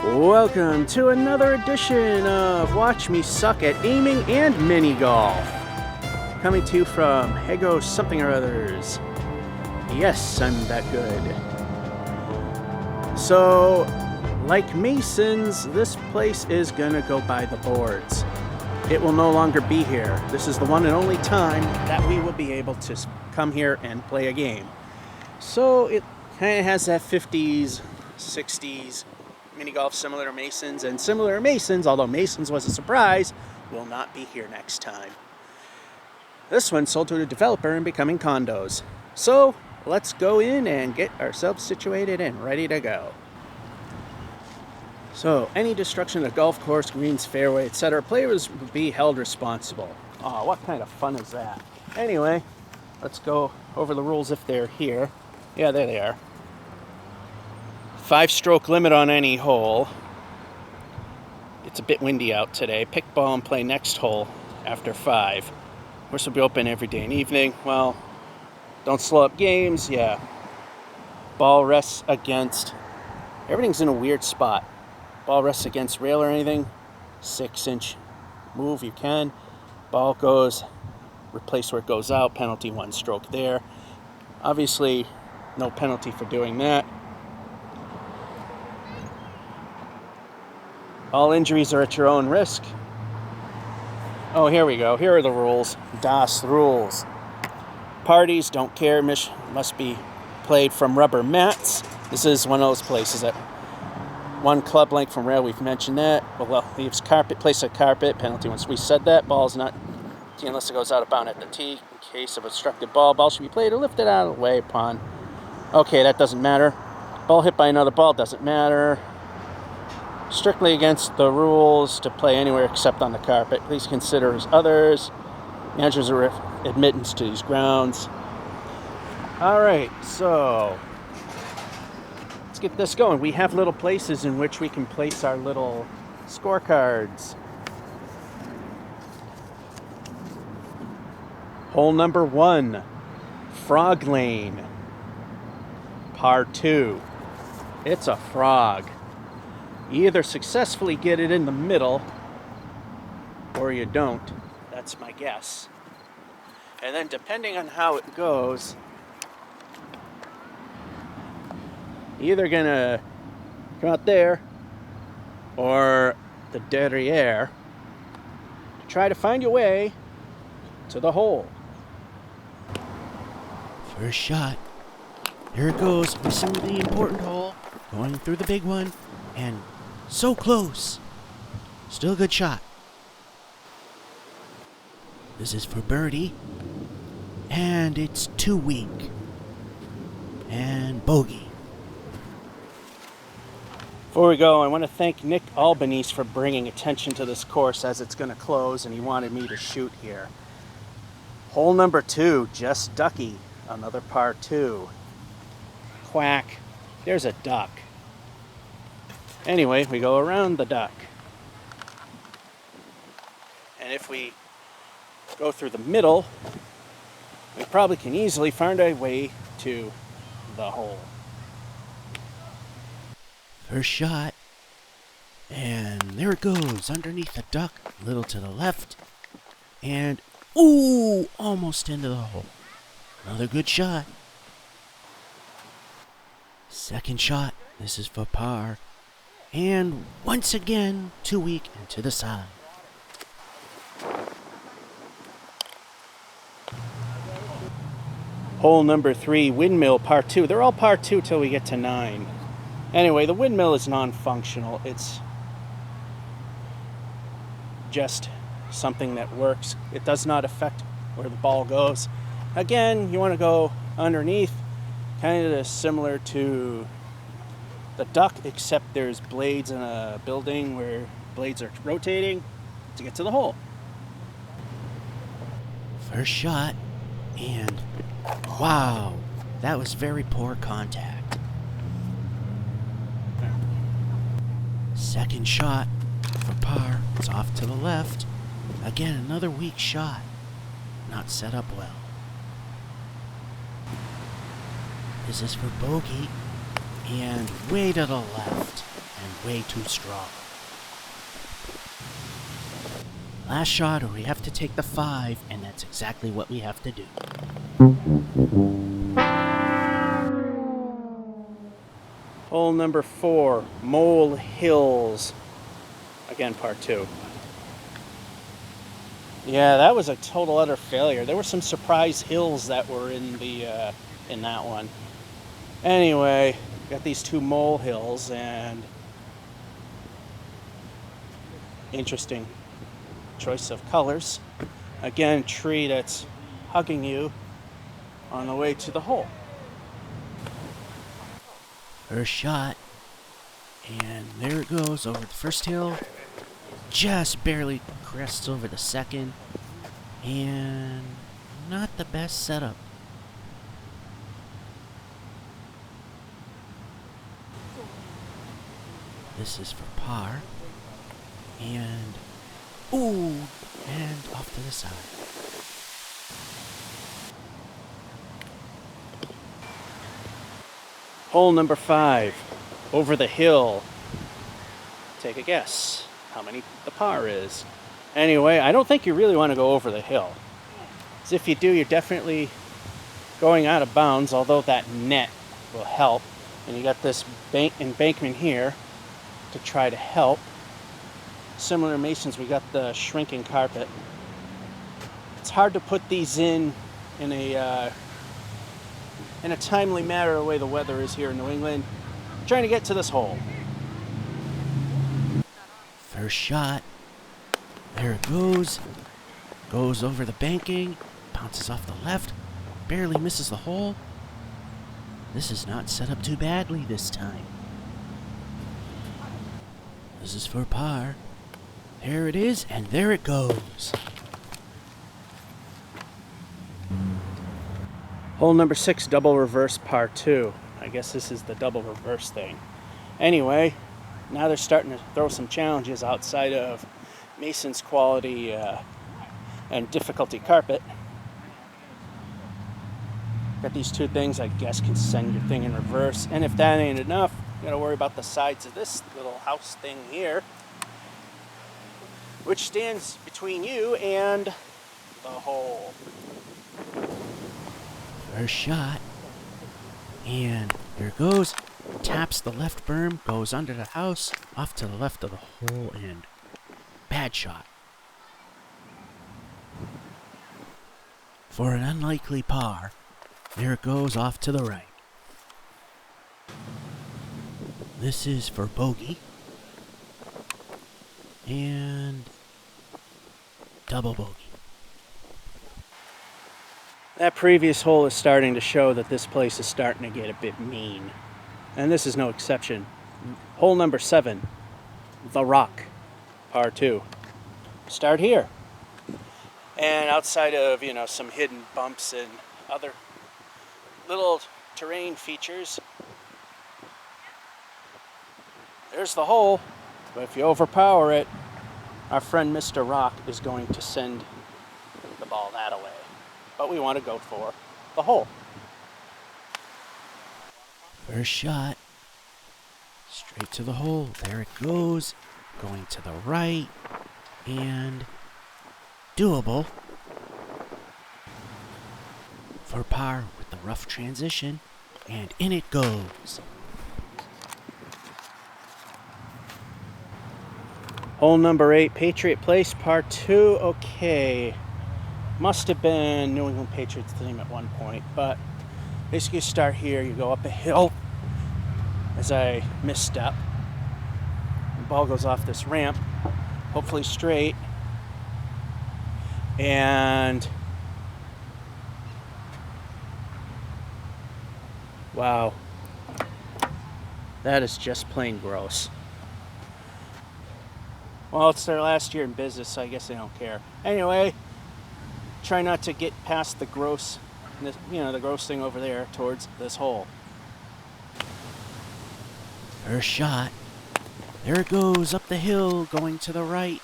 Welcome to another edition of Watch Me Suck at Aiming and Mini Golf. Coming to you from Hago something or others. Yes, I'm that good. So, like Mason's, this place is gonna go by the boards. It will no longer be here. This is the one and only time that we will be able to come here and play a game. So it kind of has that 50s, 60s mini golf similar to Mason's, and similar to Mason's, although Mason's was a surprise, will not be here next time. This one sold to a developer and becoming condos. So let's go in and get ourselves situated and ready to go. So any destruction of the golf course, greens, fairway, etc., players will be held responsible. Oh, what kind of fun is that? Anyway, let's go over the rules if they're here. Yeah, there they are. 5-stroke limit on any hole. It's a bit windy out today. Pick ball and play next hole after 5. Course will be open every day and evening. Well, don't slow up games. Yeah. Ball rests against. Everything's in a weird spot. Ball rests against rail or anything. 6-inch move you can. Ball goes. Replace where it goes out. Penalty 1 stroke there. Obviously, no penalty for doing that. All injuries are at your own risk. Oh, here we go. Here are the rules. Das rules. Parties, don't care, must be played from rubber mats. This is one of those places that 1 club length from rail, we've mentioned that. Well, leaves carpet, place of carpet, penalty once we said that. Ball's not tee unless it goes out of bounds at the tee. In case of obstructed ball should be played or lifted out of the way upon. Okay, that doesn't matter. Ball hit by another ball doesn't matter. Strictly against the rules to play anywhere except on the carpet. Please consider as others. Managers are admittance to these grounds. Alright, so let's get this going. We have little places in which we can place our little scorecards. Hole number 1, Frog Lane, par 2. It's a frog. You either successfully get it in the middle, or you don't. That's my guess. And then depending on how it goes, you're either gonna come out there, or the derriere, to try to find your way to the hole. First shot. Here it goes. Missing the important hole. Going through the big one. And so close. Still a good shot. This is for birdie. And it's too weak. And bogey. Before we go, I want to thank Nick Albanese for bringing attention to this course as it's going to close, and he wanted me to shoot here. Hole number 2, Just Ducky. Another par 2. Quack. There's a duck. Anyway, we go around the duck. And if we go through the middle, we probably can easily find our way to the hole. First shot. And there it goes. Underneath the duck. A little to the left. And, ooh, almost into the hole. Another good shot. Second shot. This is for par. And once again, too weak and to the side. Hole number 3, Windmill, par 2. They're all par 2 till we get to 9. Anyway, the windmill is non-functional. It's just something that works. It does not affect where the ball goes. Again, you want to go underneath, kind of similar to the duck, except there's blades in a building where blades are rotating to get to the hole. First shot, and wow, that was very poor contact. Second shot for par. It's off to the left. Again, another weak shot. Not set up well. This is for bogey. And way to the left. and way too strong. Last shot or we have to take the 5, and that's exactly what we have to do. Hole number 4, Mole Hills. Again, part 2. Yeah, that was a total utter failure. There were some surprise hills that were in that one. Anyway, got these 2 mole hills, and interesting choice of colors. Again, tree that's hugging you on the way to the hole. First shot, and there it goes over the first hill. Just barely crests over the second, and not the best setup. This is for par, and ooh, and off to the side. Hole number 5, over the hill. Take a guess how many the par is. Anyway, I don't think you really want to go over the hill. As if you do, you're definitely going out of bounds, although that net will help. And you got this embankment here to try to help. Similar masons, we got the shrinking carpet. It's hard to put these in a timely manner the way the weather is here in New England. I'm trying to get to this hole. First shot. There it goes. Goes over the banking. Bounces off the left. Barely misses the hole. This is not set up too badly this time. This is for par. There it is, and there it goes. Hole number 6, double reverse par 2. I guess this is the double reverse thing. Anyway, now they're starting to throw some challenges outside of Mason's quality and difficulty carpet. Got these 2 things, I guess, can send your thing in reverse. And if that ain't enough, you gotta worry about the sides of this little house thing here, which stands between you and the hole. First shot. And there it goes. Taps the left berm, goes under the house, off to the left of the hole, and bad shot. For an unlikely par, there it goes off to the right. This is for bogey. And double bogey. That previous hole is starting to show that this place is starting to get a bit mean. And this is no exception. Hole number 7, The Rock, par 2. Start here. And outside of, some hidden bumps and other little terrain features, there's the hole. But if you overpower it, our friend Mr. Rock is going to send the ball that away. But we want to go for the hole. First shot. Straight to the hole. There it goes. Going to the right. And doable. For par with the rough transition. And in it goes. Hole number 8, Patriot Place, par 2. Okay. Must have been New England Patriots theme at one point, but basically you start here, you go up a hill as I misstep. The ball goes off this ramp, hopefully straight, and wow, that is just plain gross. Well, it's their last year in business, so I guess they don't care. Anyway, try not to get past the gross, the gross thing over there towards this hole. First shot. There it goes up the hill, going to the right.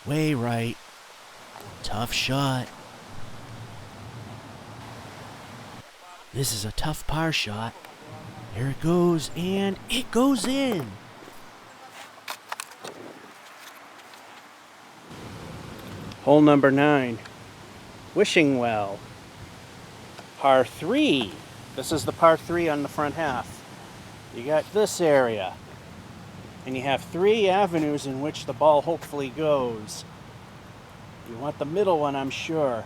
Way right. Tough shot. This is a tough par shot. There it goes, and it goes in. Hole number 9, Wishing Well. Par 3. This is the par 3 on the front half. You got this area. And you have 3 avenues in which the ball hopefully goes. You want the middle one, I'm sure.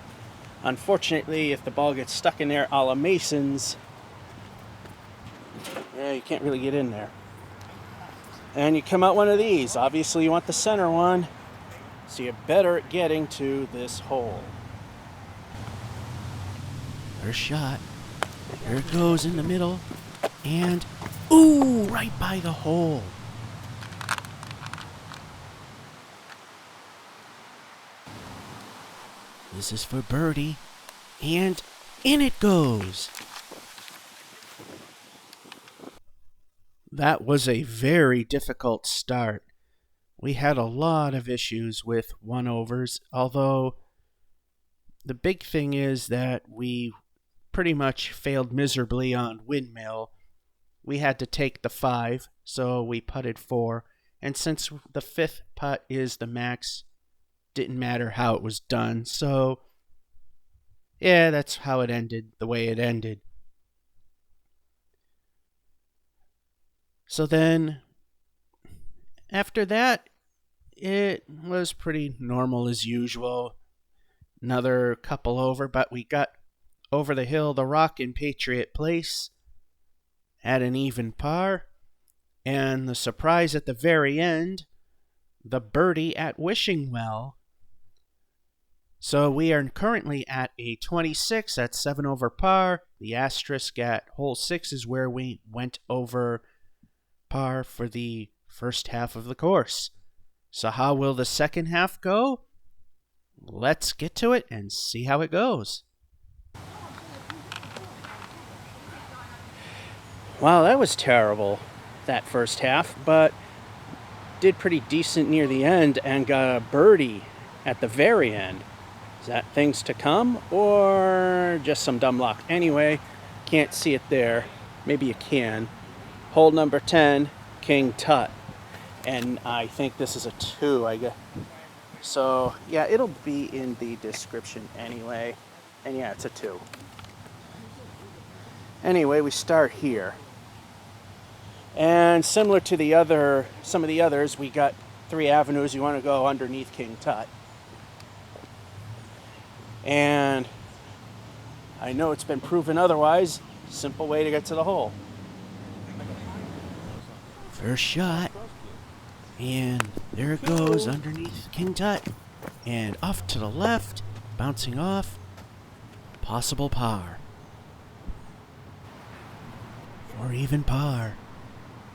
Unfortunately, if the ball gets stuck in there a la Masons, yeah, you can't really get in there. And you come out one of these. Obviously, you want the center one, so you're better at getting to this hole. First shot. Here it goes in the middle. And, ooh, right by the hole. This is for birdie. And in it goes. That was a very difficult start. We had a lot of issues with one-overs, although the big thing is that we pretty much failed miserably on windmill. We had to take the 5, so we putted 4. And since the 5th putt is the max, didn't matter how it was done. So, yeah, that's how it ended, the way it ended. So then, after that, it was pretty normal as usual. Another couple over, but we got over the hill, the rock in Patriot Place at an even par. And the surprise at the very end, the birdie at Wishing Well. So we are currently at a 26 at 7 over par. The asterisk at hole 6 is where we went over par for the first half of the course. So how will the second half go? Let's get to it and see how it goes. Wow, that was terrible, that first half, but did pretty decent near the end and got a birdie at the very end. Is that things to come or just some dumb luck? Anyway, can't see it there. Maybe you can. Hole number 10, King Tut. And I think this is a 2, I guess. So, yeah, it'll be in the description anyway. And yeah, it's a 2. Anyway, we start here. And similar to some of the others, we got 3 avenues. You want to go underneath King Tut. And I know it's been proven otherwise. Simple way to get to the hole. First shot. And there it goes underneath King Tut. And off to the left, bouncing off. Possible par. Or even par.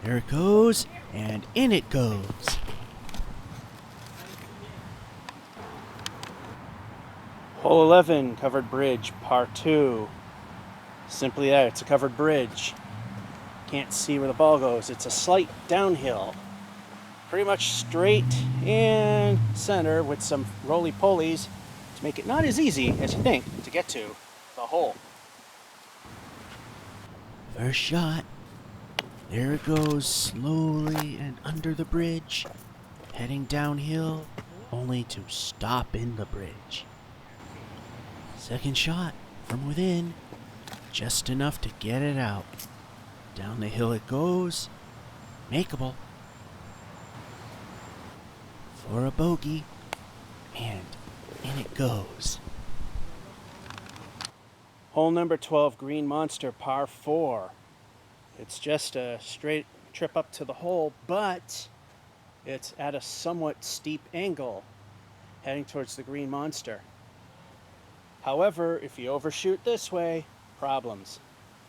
There it goes, and in it goes. Hole 11, covered bridge, par 2. Simply that, it's a covered bridge. Can't see where the ball goes. It's a slight downhill. Pretty much straight and center with some roly-polies to make it not as easy as you think to get to the hole. First shot. There it goes, slowly and under the bridge, heading downhill, only to stop in the bridge. Second shot from within, just enough to get it out. Down the hill it goes, makeable. For a bogey, and in it goes. Hole number 12, Green Monster, par 4. It's just a straight trip up to the hole, but it's at a somewhat steep angle heading towards the Green Monster. However, if you overshoot this way, problems.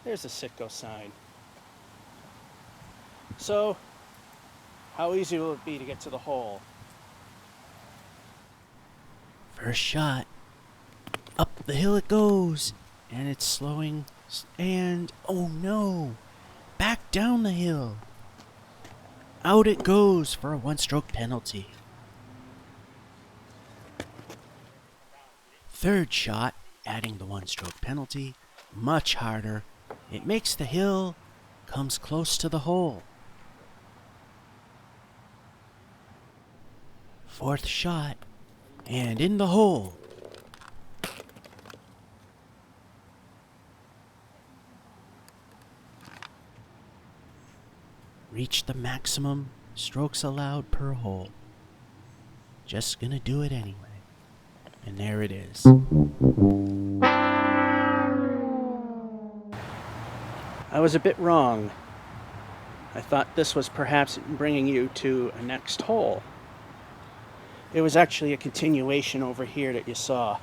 There's a Sitco sign. So, how easy will it be to get to the hole? First shot. Up the hill it goes. And it's slowing. And, oh no. Back down the hill. Out it goes for a 1-stroke penalty. Third shot, adding the 1-stroke penalty. Much harder. It makes the hill. Comes close to the hole. Fourth shot. And in the hole. Reach the maximum strokes allowed per hole. Just gonna do it anyway. And there it is. I was a bit wrong. I thought this was perhaps bringing you to a next hole. It was actually a continuation over here that you saw.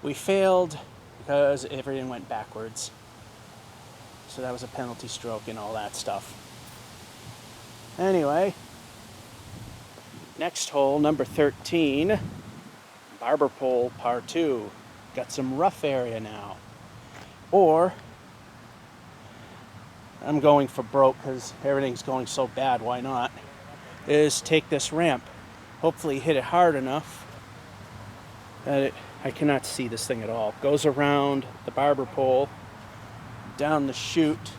We failed because everything went backwards. So that was a penalty stroke and all that stuff. Anyway, next hole, number 13, barber pole, par 2. Got some rough area now. Or, I'm going for broke because everything's going so bad, why not? Is take this ramp. Hopefully hit it hard enough that I cannot see this thing at all. Goes around the barber pole, down the chute,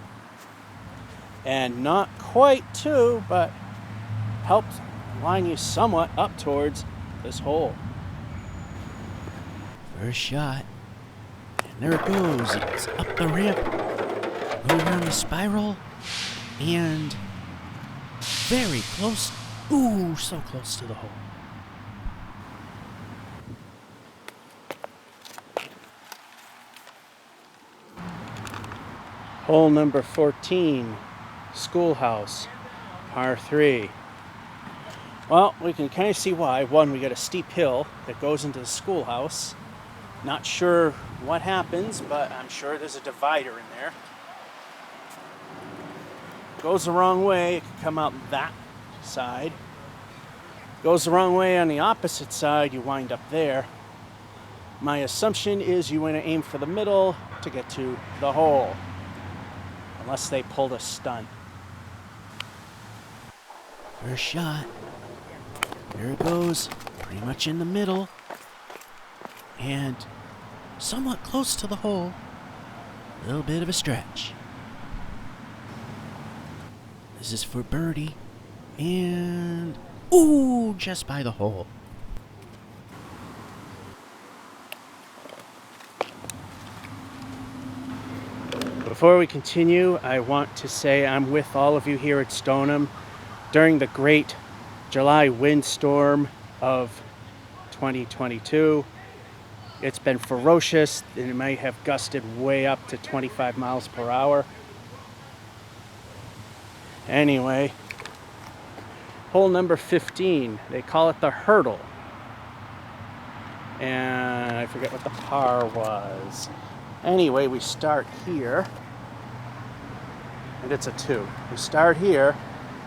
and not quite to, but helps line you somewhat up towards this hole. First shot. And there it goes. It's up the ramp. Go around the spiral. And very close. Ooh, so close to the hole. Hole number 14, schoolhouse, par 3. Well, we can kind of see why. One, we got a steep hill that goes into the schoolhouse. Not sure what happens, but I'm sure there's a divider in there. Goes the wrong way, it could come out that side. Goes the wrong way on the opposite side, you wind up there. My assumption is you want to aim for the middle to get to the hole. Unless they pulled a stunt. First shot. There it goes. Pretty much in the middle. And somewhat close to the hole. A little bit of a stretch. This is for birdie. And ooh, just by the hole. Before we continue, I want to say I'm with all of you here at Stoneham during the great July windstorm of 2022. It's been ferocious, and it may have gusted way up to 25 miles per hour. Anyway, hole number 15, they call it the hurdle. And I forget what the par was. Anyway, we start here. And it's a 2. We start here,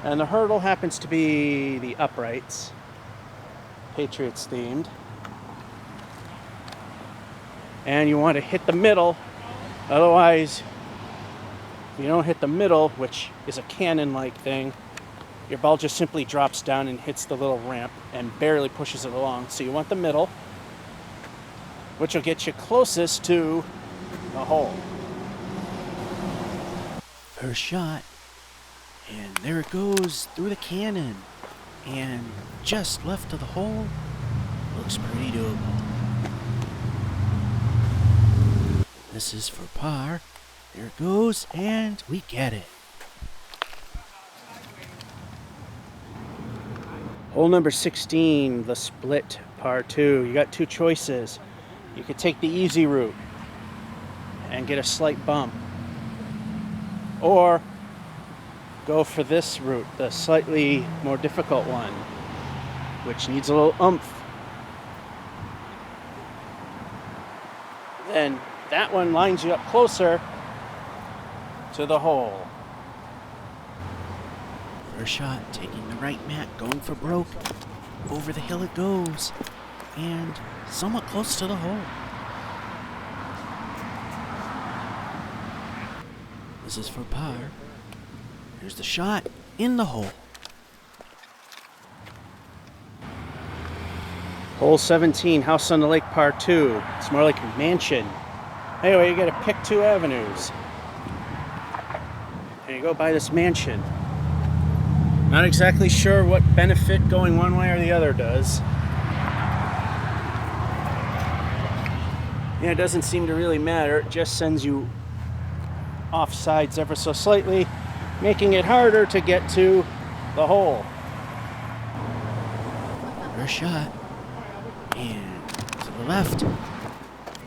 and the hurdle happens to be the uprights, Patriots themed. And you want to hit the middle, otherwise, if you don't hit the middle, which is a cannon-like thing, your ball just simply drops down and hits the little ramp and barely pushes it along. So you want the middle, which will get you closest to the hole. First shot. And there it goes through the cannon. And just left of the hole. Looks pretty doable. This is for par. There it goes, and we get it. Hole number 16, the split, par 2. You got 2 choices. You could take the easy route and get a slight bump. Or go for this route, the slightly more difficult one, which needs a little oomph. Then that one lines you up closer to the hole. First shot, taking the right mat, going for broke. Over the hill it goes, and somewhat close to the hole. This is for par. Here's the shot in the hole. Hole 17, house on the lake, par 2. It's more like a mansion. Anyway, you gotta pick 2 avenues. And you go by this mansion. Not exactly sure what benefit going one way or the other does. Yeah, it doesn't seem to really matter. It just sends you off sides ever so slightly, making it harder to get to the hole. First shot. And to the left.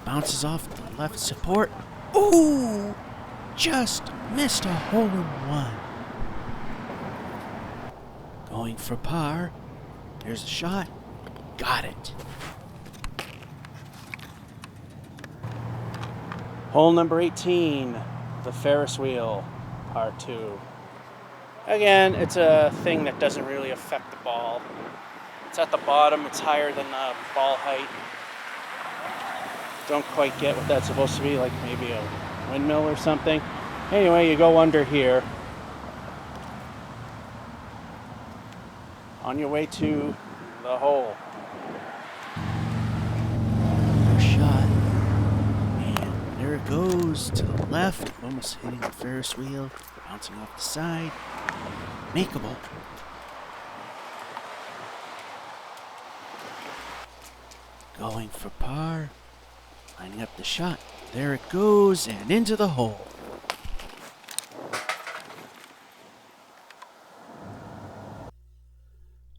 Bounces off the left support. Ooh! Just missed a hole-in-one. Going for par. There's a shot. Got it. Hole number 18, the Ferris wheel, par 2. Again, it's a thing that doesn't really affect the ball. It's at the bottom, it's higher than the ball height. Don't quite get what that's supposed to be, like maybe a windmill or something. Anyway, you go under here. On your way to the hole. First shot. And there it goes to the left. Almost hitting the Ferris wheel. Bouncing off the side. Makeable. Going for par. Lining up the shot. There it goes and into the hole.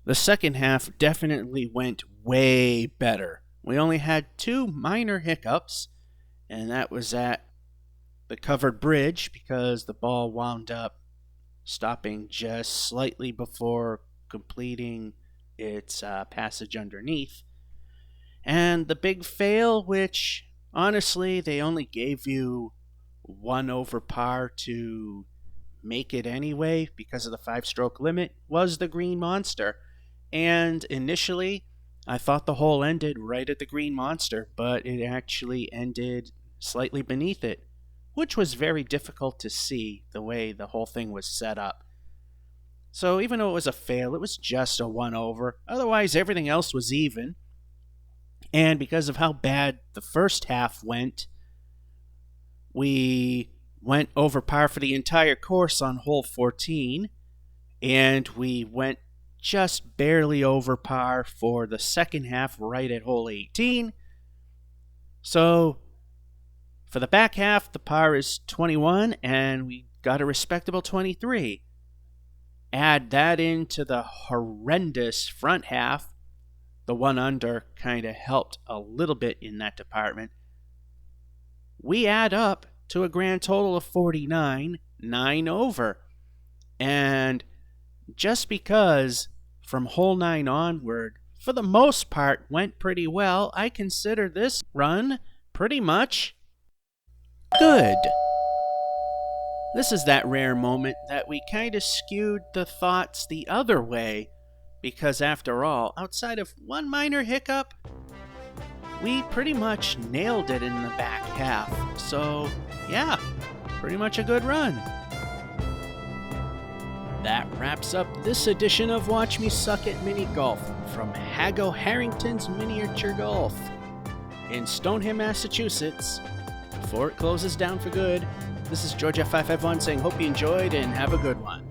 The second half definitely went way better. We only had 2 minor hiccups, and that was at the covered bridge because the ball wound up stopping just slightly before completing its passage underneath. And the big fail, which honestly they only gave you 1 over par to make it anyway because of the 5-stroke limit, was the green monster. And initially, I thought the hole ended right at the green monster, but it actually ended slightly beneath it, which was very difficult to see the way the whole thing was set up. So even though it was a fail, it was just a 1 over. Otherwise, everything else was even. And because of how bad the first half went, we went over par for the entire course on hole 14, and we went just barely over par for the second half right at hole 18. So for the back half, the par is 21, and we got a respectable 23. Add that into the horrendous front half. The 1 under kind of helped a little bit in that department. We add up to a grand total of 49, 9 over. And just because from hole 9 onward, for the most part, went pretty well, I consider this run pretty much good. This is that rare moment that we kind of skewed the thoughts the other way, because after all, outside of 1 minor hiccup, we pretty much nailed it in the back half. So, yeah, pretty much a good run. That wraps up this edition of Watch Me Suck at Mini Golf from Hago Harrington's Miniature Golf in Stoneham, Massachusetts. Before it closes down for good, this is George F551 saying hope you enjoyed and have a good one.